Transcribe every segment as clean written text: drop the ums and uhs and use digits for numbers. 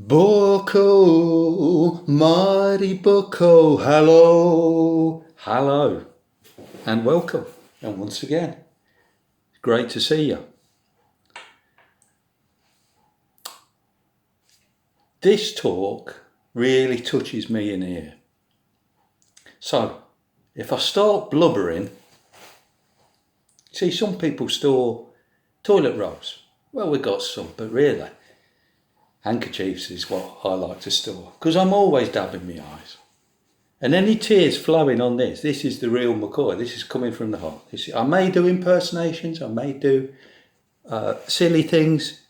Bucko, mighty Bucko, hello, and welcome. And once again, great to see you. This talk really touches me in here. So, if I start blubbering, see, some people store toilet rolls. Well, we've got some, but really, handkerchiefs is what I like to store, because I'm always dabbing my eyes. And any tears flowing on this is the real McCoy. This is coming from the heart. I may do impersonations, I may do silly things,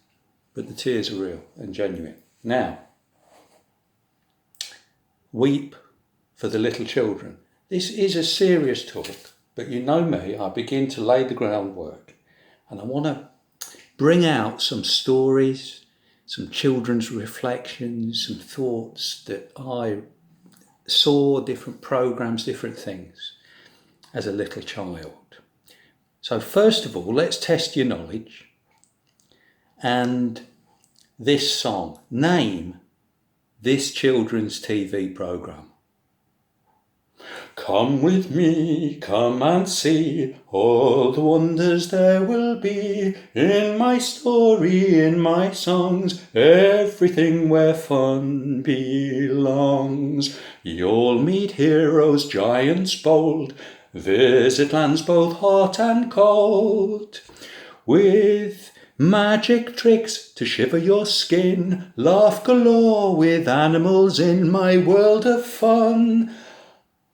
but the tears are real and genuine. Now, weep for the little children. This is a serious talk, but you know me, I begin to lay the groundwork, and I want to bring out some stories, some children's reflections, some thoughts that I saw, different programs, different things as a little child. So first of all, let's test your knowledge. And this song, name this children's TV program. Come with me, come and see all the wonders there will be in my story, in my songs, everything where fun belongs. You'll meet heroes, giants bold, visit lands both hot and cold, with magic tricks to shiver your skin, laugh galore with animals in my world of fun.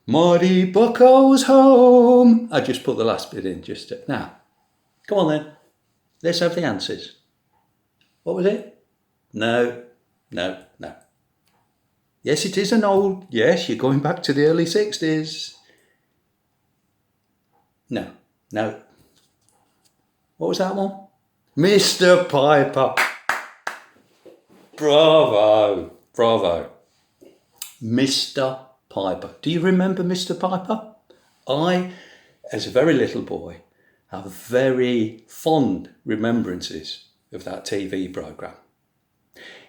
Mighty Bucko's home. I just put the last bit in just to, now. Come on then. Let's have the answers. What was it? No. Yes, it is an old. Yes, you're going back to the early 60s. No. What was that one? Mr. Piper. Bravo. Mr. Piper. Do you remember Mr. Piper? I, as a very little boy, have very fond remembrances of that TV programme.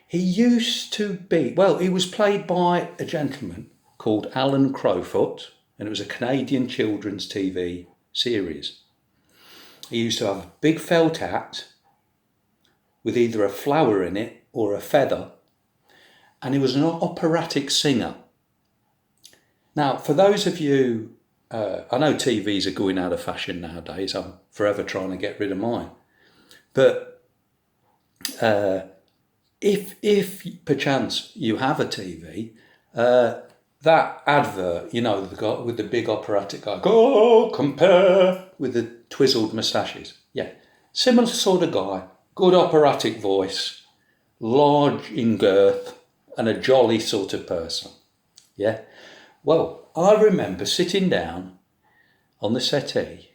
He used to be, well, he was played by a gentleman called Alan Crowfoot, and it was a Canadian children's TV series. He used to have a big felt hat with either a flower in it or a feather, and he was an operatic singer. Now, for those of you, I know TVs are going out of fashion nowadays. I'm forever trying to get rid of mine. But if perchance you have a TV, that advert, you know, the guy with the big operatic guy, go compare, with the twizzled moustaches. Yeah, similar sort of guy, good operatic voice, large in girth, and a jolly sort of person. Yeah. Well, I remember sitting down on the settee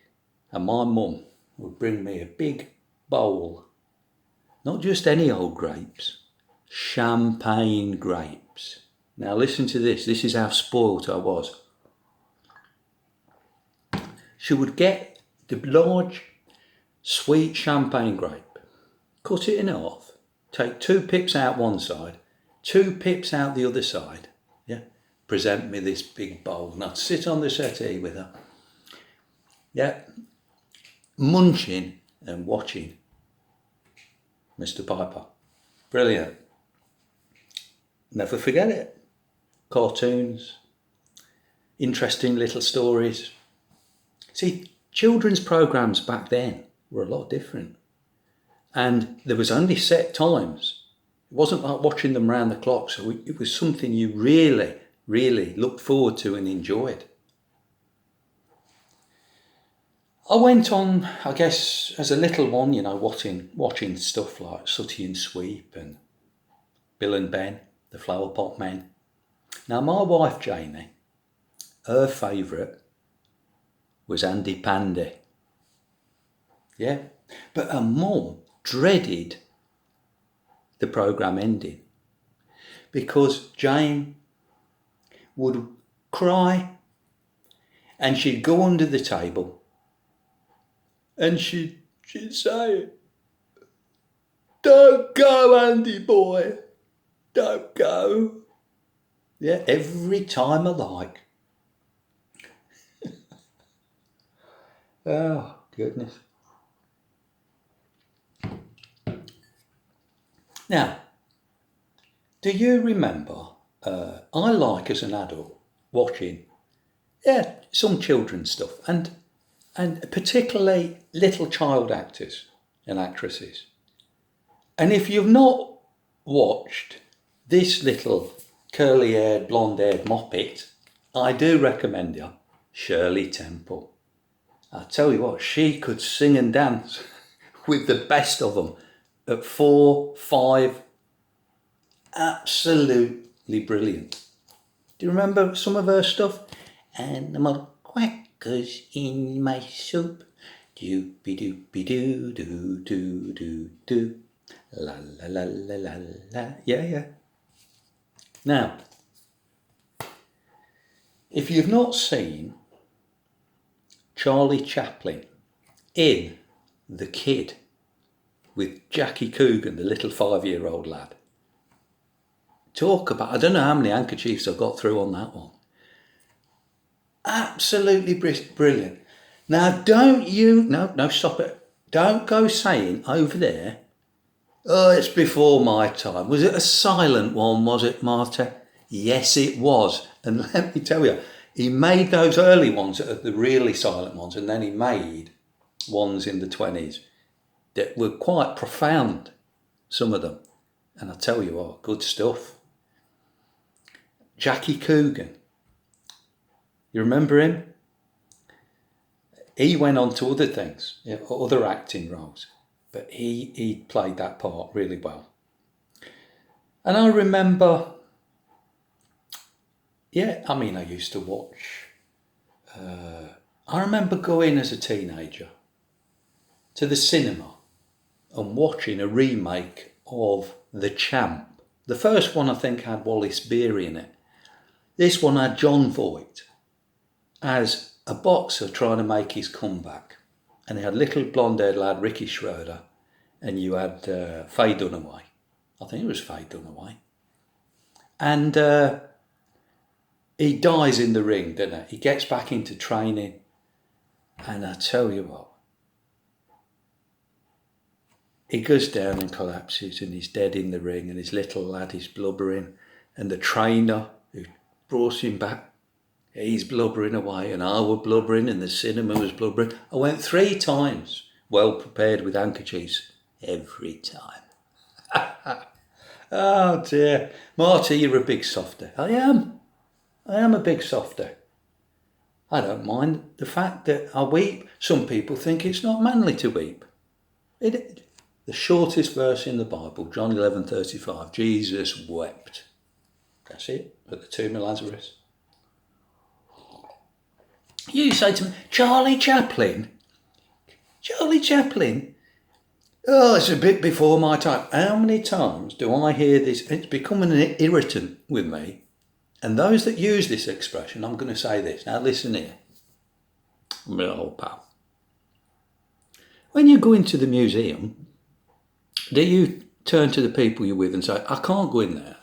and my mum would bring me a big bowl, not just any old grapes, champagne grapes. Now listen to this is how spoilt I was. She would get the large, sweet champagne grape, cut it in half, take 2 pips out one side, 2 pips out the other side, yeah? Present me this big bowl, and I'd sit on the settee with her, yeah, munching and watching Mr. Piper. Brilliant. Never forget it. Cartoons, interesting little stories. See, children's programs back then were a lot different, and there was only set times. It wasn't like watching them round the clock, so it was something you really looked forward to and enjoyed. I went on, I guess, as a little one, you know, watching stuff like Sooty and Sweep and Bill and Ben, the Flower Pot Men. Now, my wife, Jamie, her favourite was Andy Pandy. Yeah, but her mum dreaded the programme ending because Jane would cry and she'd go under the table and she'd say, "Don't go, Andy boy. Don't go. Yeah, every time I like. Oh, goodness. Now, do you remember, I like as an adult watching, some children's stuff and particularly little child actors and actresses. And if you've not watched this little curly-haired, blonde-haired moppet, I do recommend you Shirley Temple. I tell you what, she could sing and dance with the best of them at 4, 5. Absolutely brilliant. Do you remember some of her stuff? Animal quackers in my soup. Doopy doopy doo doo doo doo doo. La la la la la la. Yeah. Now, if you've not seen Charlie Chaplin in The Kid with Jackie Coogan, the little 5-year-old lad, talk about, I don't know how many handkerchiefs I got through on that one. Absolutely brilliant. Now, no, stop it. Don't go saying over there, oh, it's before my time. Was it a silent one, was it, Marta? Yes, it was. And let me tell you, he made those early ones, the really silent ones, and then he made ones in the 20s that were quite profound, some of them. And I tell you what, good stuff. Jackie Coogan. You remember him? He went on to other things, other acting roles, but he played that part really well. And I remember, I used to watch, I remember going as a teenager to the cinema and watching a remake of The Champ. The first one I think had Wallace Beery in it. This one had John Voight as a boxer trying to make his comeback. And he had little blonde-haired lad Ricky Schroeder, and you had Faye Dunaway. I think it was Faye Dunaway. And he dies in the ring, doesn't he? He gets back into training. And I tell you what, he goes down and collapses and he's dead in the ring and his little lad is blubbering and the trainer who brought him back, he's blubbering away and I was blubbering and the cinema was blubbering. I went 3 times, well prepared with handkerchiefs, every time. Oh dear. Marty, you're a big softer. I am a big softer. I don't mind the fact that I weep. Some people think it's not manly to weep. The shortest verse in the Bible, John 11:35, Jesus wept. That's it, at the tomb of Lazarus. You say to me, Charlie Chaplin? Oh, it's a bit before my time. How many times do I hear this? It's becoming an irritant with me. And those that use this expression, I'm going to say this. Now listen here. My old pal. When you go into the museum, do you turn to the people you're with and say, I can't go in there?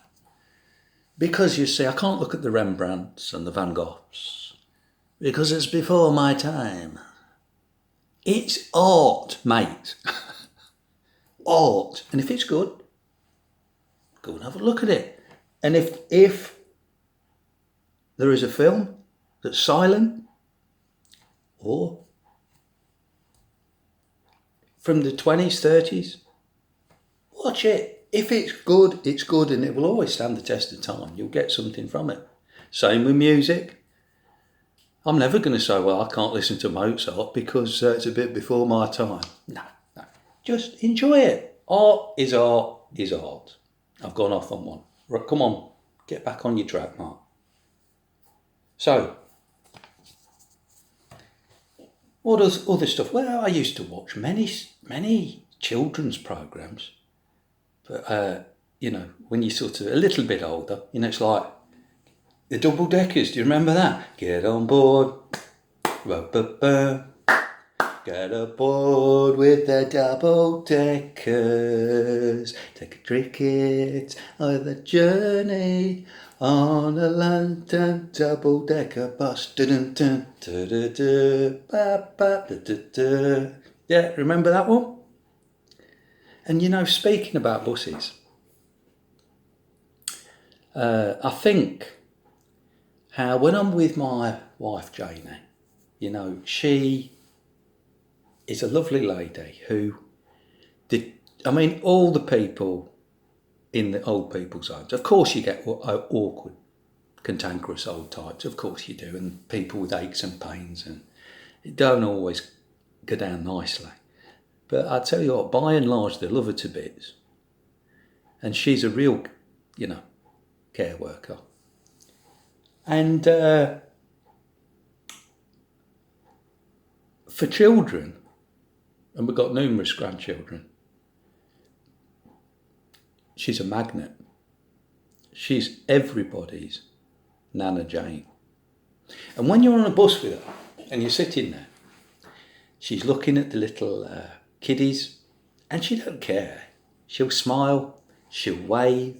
Because you see, I can't look at the Rembrandts and the Van Goghs. Because it's before my time. It's art, mate. Art. And if it's good, go and have a look at it. And if there is a film that's silent or from the 20s, 30s, watch it. If it's good, it's good and it will always stand the test of time. You'll get something from it. Same with music. I'm never going to say, well, I can't listen to Mozart because it's a bit before my time. No. Just enjoy it. Art is art is art. I've gone off on one. Right, come on, get back on your track, Mark. So, what other stuff? Well, I used to watch many children's programs. But, when you're sort of a little bit older, it's like the Double Deckers. Do you remember that? Get on board. Get Get aboard with the double deckers. Take a ticket on the journey on a London double decker bus. Yeah, remember that one? And you know, speaking about buses, I think how when I'm with my wife Janie, you know, she is a lovely lady who did. I mean, all the people in the old people's homes, of course, you get awkward, cantankerous old types. Of course, you do, and people with aches and pains, and it don't always go down nicely. But I tell you what, by and large, they love her to bits, and she's a real, you know, care worker. And for children, and we've got numerous grandchildren, she's a magnet. She's everybody's Nana Jane. And when you're on a bus with her and you're sitting there, she's looking at the little kiddies and she don't care. She'll smile, she'll wave,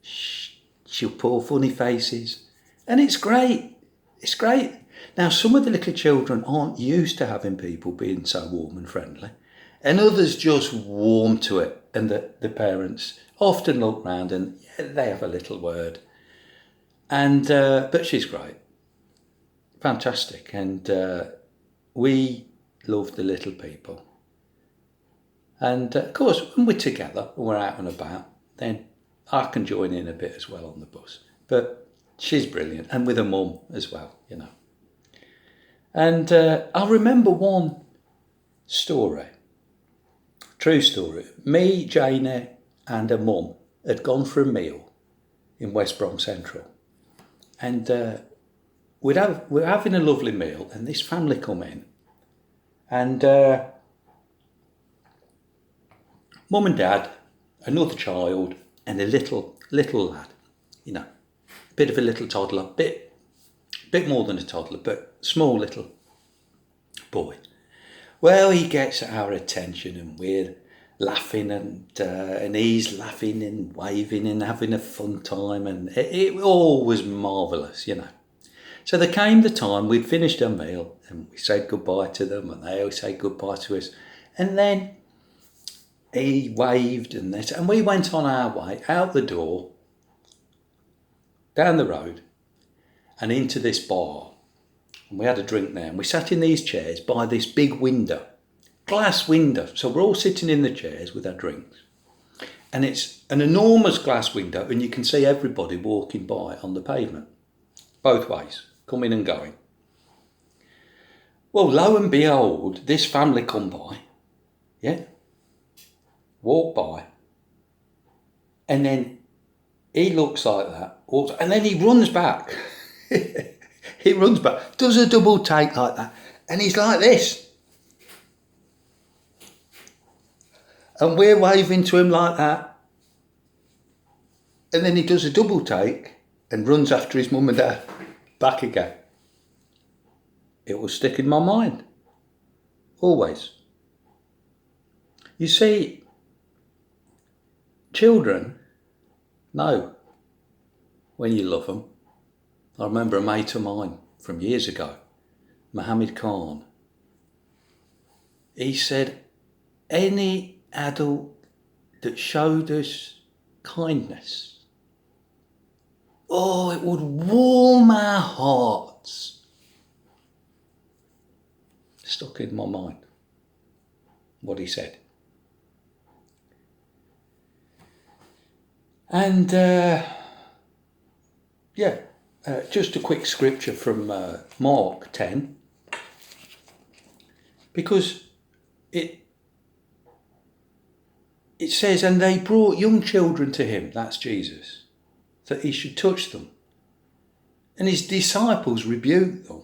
she'll pull funny faces, and it's great. It's great. Now, some of the little children aren't used to having people being so warm and friendly, and others just warm to it, and the parents often look round and they have a little word. And but she's great, fantastic, and we love the little people. And of course, when we're together and we're out and about, then I can join in a bit as well on the bus. But she's brilliant, and with her mum as well, you know. And I remember one story, true story. Me, Janie, and her mum had gone for a meal in West Brom Central, and we're having a lovely meal, and this family come in, and mum and dad, another child, and a little lad, you know, a bit of a little toddler, bit more than a toddler, but small little boy. Well, he gets our attention, and we're laughing, and he's laughing and waving and having a fun time, and it all was marvellous, you know. So there came the time we'd finished our meal, and we said goodbye to them, and they always say goodbye to us, and then he waved and this, and we went on our way out the door, down the road, and into this bar. And we had a drink there, and we sat in these chairs by this big window, glass window. So we're all sitting in the chairs with our drinks. And it's an enormous glass window, and you can see everybody walking by on the pavement, both ways, coming and going. Well, lo and behold, this family come by, yeah, walk by, and then he looks like that, and then he runs back. He runs back, does a double take like that, and he's like this. And we're waving to him like that. And then he does a double take and runs after his mum and dad back again. It will stick in my mind. Always. You see, children know when you love them. I remember a mate of mine from years ago, Mohammed Khan. He said, any adult that showed us kindness, oh, it would warm our hearts. Stuck in my mind what he said. And just a quick scripture from Mark 10, because it says, and they brought young children to him, that's Jesus, that he should touch them. And his disciples rebuked them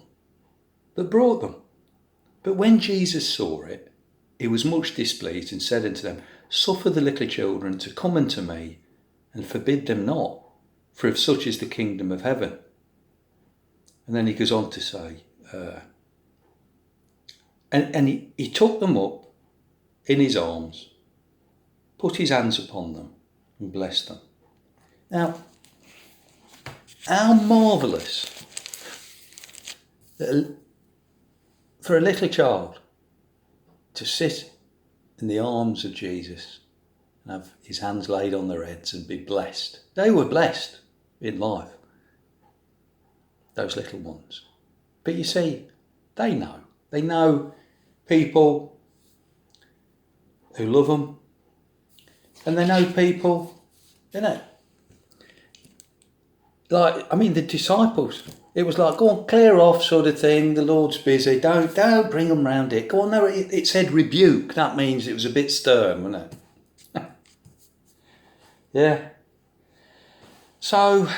that brought them. But when Jesus saw it, he was much displeased and said unto them, suffer the little children to come unto me, and forbid them not, for of such is the kingdom of heaven. And then he goes on to say, And he took them up in his arms, put his hands upon them and blessed them. Now, how marvellous for a little child to sit in the arms of Jesus and have his hands laid on their heads and be blessed. They were blessed in life, those little ones. But you see, they know. They know people who love them, and they know people, the disciples, it was like, go on, clear off sort of thing, the Lord's busy, don't bring them round it. Go on, no, it said rebuke, that means it was a bit stern, wasn't it? Yeah. So,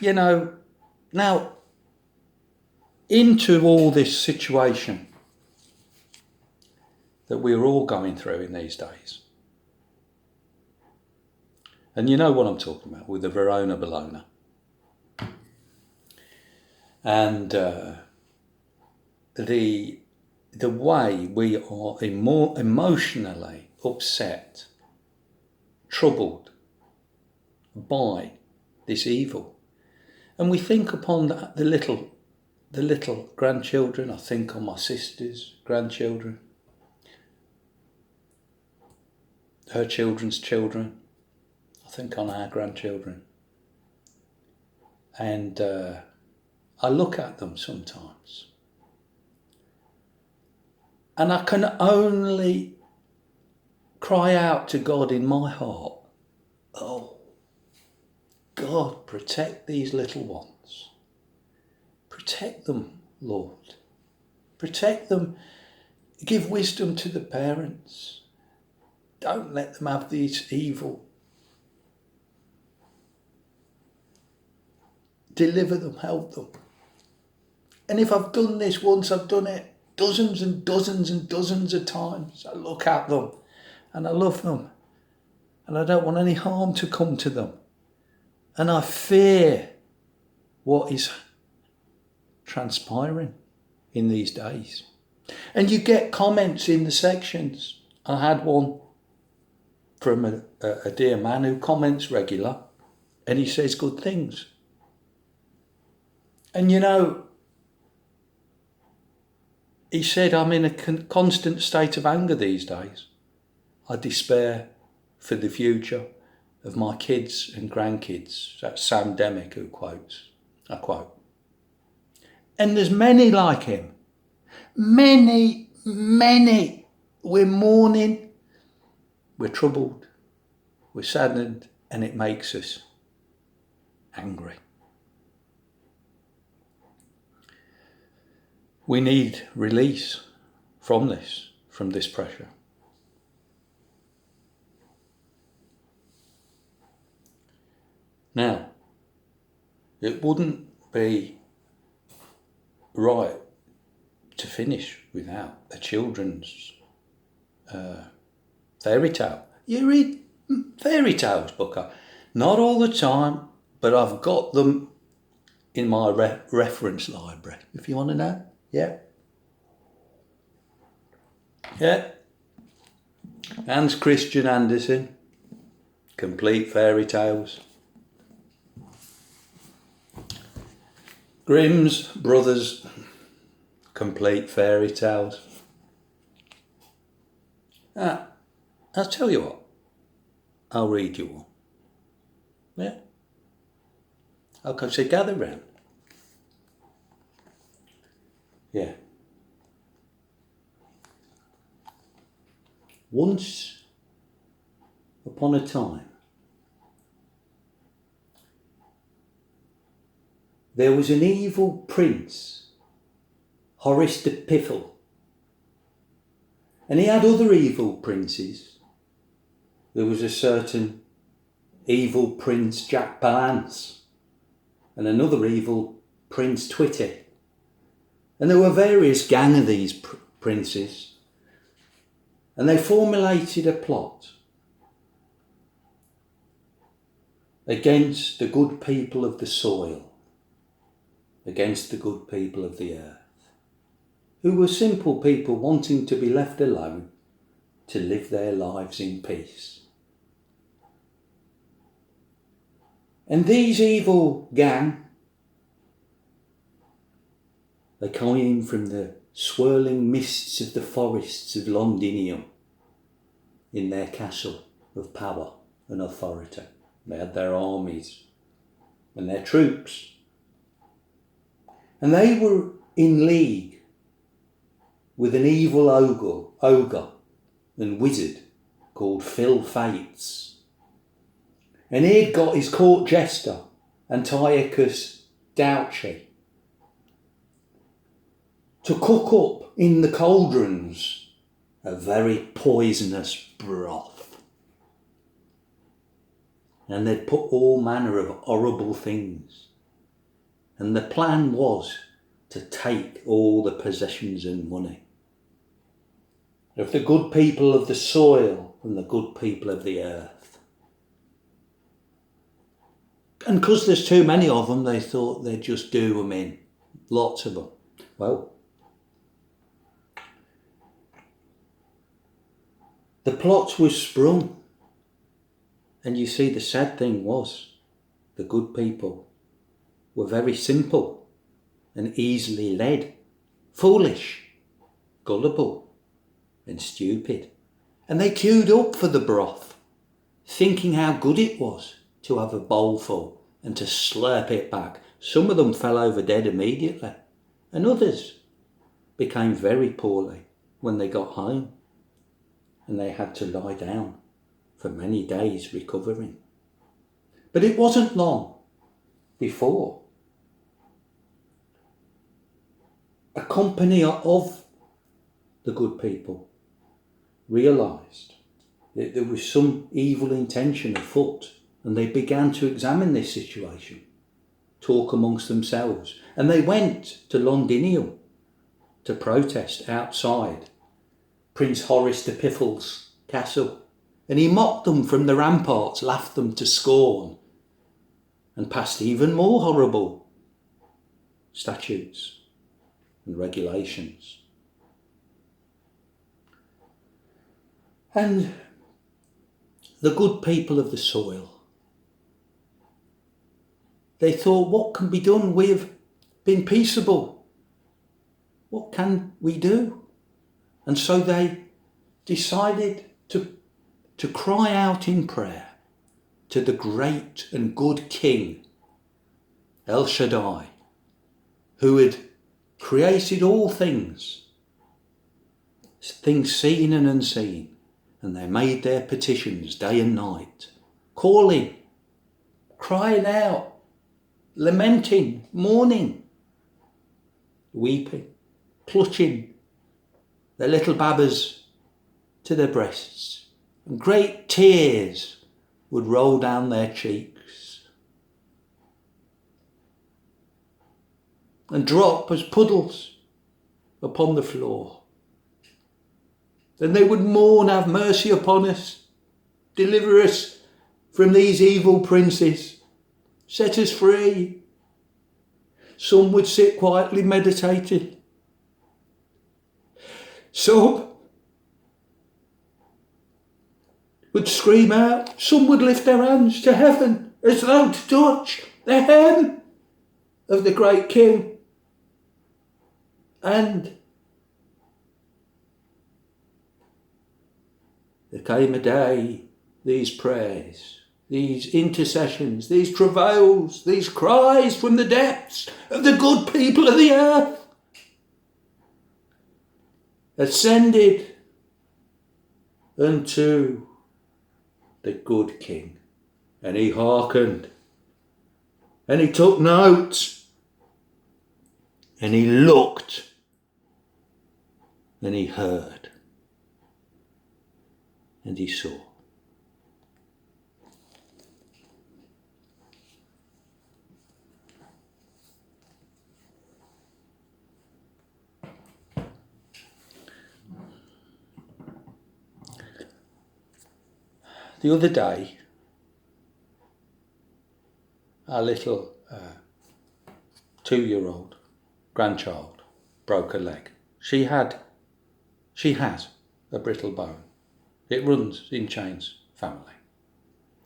now, into all this situation that we're all going through in these days. And you know what I'm talking about with the Verona Bologna. And the way we are more emotionally upset, troubled by this evil. And we think upon the little grandchildren. I think on my sister's grandchildren, her children's children. I think on our grandchildren. And I look at them sometimes. And I can only cry out to God in my heart, oh, God, protect these little ones. Protect them, Lord. Protect them. Give wisdom to the parents. Don't let them have these evil. Deliver them, help them. And if I've done this once, I've done it dozens and dozens and dozens of times. I look at them and I love them. And I don't want any harm to come to them. And I fear what is transpiring in these days. And you get comments in the sections. I had one from a dear man who comments regular, and he says good things. And he said, I'm in a constant state of anger these days. I despair for the future of my kids and grandkids. That's Sam Demick who quotes. I quote. And there's many like him. Many, many. We're mourning, we're troubled, we're saddened, and it makes us angry. We need release from this pressure. Now, it wouldn't be right to finish without a children's fairy tale. You read fairy tales, Booker. Not all the time, but I've got them in my reference library, if you want to know. Yeah. Hans Christian Andersen, Complete Fairy Tales. Grimm's Brothers, Complete Fairy Tales. I'll tell you what, I'll read you one. Yeah. Okay, so gather round. Yeah. Once upon a time, there was an evil prince, Horace de Piffle, and he had other evil princes. There was a certain evil prince, Jack Palance, and another evil prince, Twitty. And there were various gang of these princes, and they formulated a plot against the good people of the soil, against the good people of the earth. who were simple people wanting to be left alone to live their lives in peace. And these evil gang, they came from the swirling mists of the forests of Londinium in their castle of power and authority. They had their armies and their troops. And they were in league with an evil ogre and wizard called Phil Fates. And he'd got his court jester, Antiochus Douchy, to cook up in the cauldrons a very poisonous broth. And they'd put all manner of horrible things. And the plan was to take all the possessions and money of the good people of the soil and the good people of the earth. And because there's too many of them, they thought they'd just do them in. Lots of them. Well, the plot was sprung. And you see, the sad thing was, the good people were very simple and easily led, foolish, gullible and stupid. And they queued up for the broth, thinking how good it was to have a bowlful and to slurp it back. Some of them fell over dead immediately, and others became very poorly when they got home, and they had to lie down for many days recovering. But it wasn't long before a company of the good people realised that there was some evil intention afoot, and they began to examine this situation, talk amongst themselves, and they went to Londinium to protest outside Prince Horace de Piffle's castle. And he mocked them from the ramparts, laughed them to scorn, and passed even more horrible statutes and regulations. And the good people of the soil, they thought, what can be done? We've been peaceable. What can we do? And so they decided to cry out in prayer to the great and good King, El Shaddai, who had created all things seen and unseen. And they made their petitions day and night, calling, crying out, lamenting, mourning, weeping, clutching their little babbas to their breasts, and great tears would roll down their cheeks and drop as puddles upon the floor. Then they would mourn, have mercy upon us, deliver us from these evil princes, set us free. Some would sit quietly meditating. Some would scream out. Some would lift their hands to heaven as though to touch the hem of the great King. And there came a day, these prayers, these intercessions, these travails, these cries from the depths of the good people of the earth ascended unto the good King. And he hearkened, and he took note, and he looked, and he heard, and he saw. The other day, our little 2-year-old grandchild broke a leg. She has a brittle bone. It runs in Chain's family.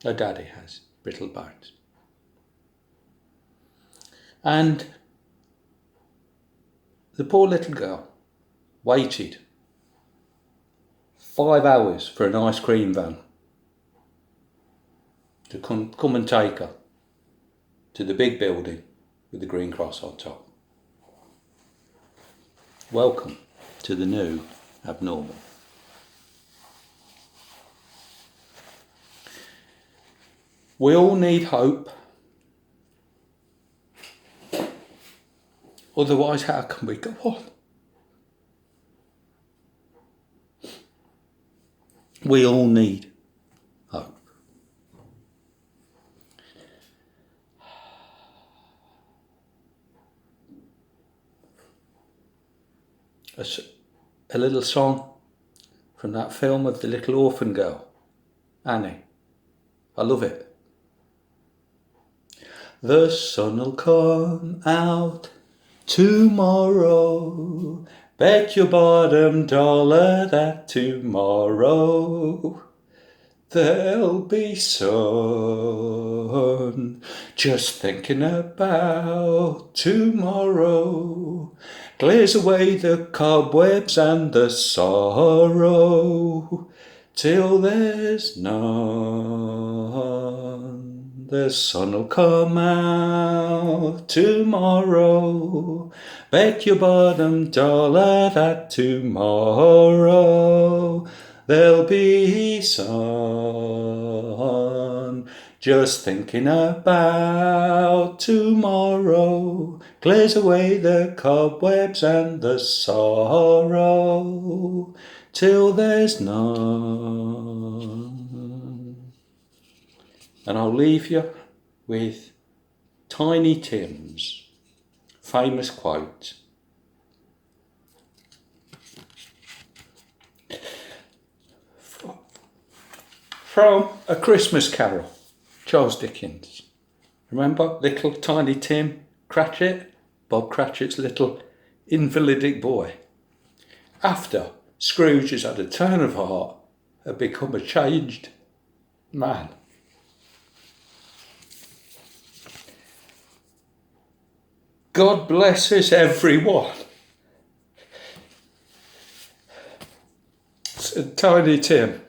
Her daddy has brittle bones. And the poor little girl waited 5 hours for an ice cream van to come and take her to the big building with the green cross on top. Welcome to the new abnormal. We all need hope. Otherwise, how can we go on? We all need hope. A little song from that film of the little orphan girl, Annie. I love it. The sun'll come out tomorrow. Bet your bottom dollar that tomorrow there'll be sun. Just thinking about tomorrow clears away the cobwebs and the sorrow till there's none. The sun'll come out tomorrow. Bet your bottom dollar that tomorrow there'll be sun. Just thinking about tomorrow clears away the cobwebs and the sorrow till there's none. And I'll leave you with Tiny Tim's famous quote. From A Christmas Carol, Charles Dickens. Remember little Tiny Tim Cratchit, Bob Cratchit's little invalidic boy? After Scrooge has had a turn of heart and become a changed man. God bless us, everyone. Tiny Tim.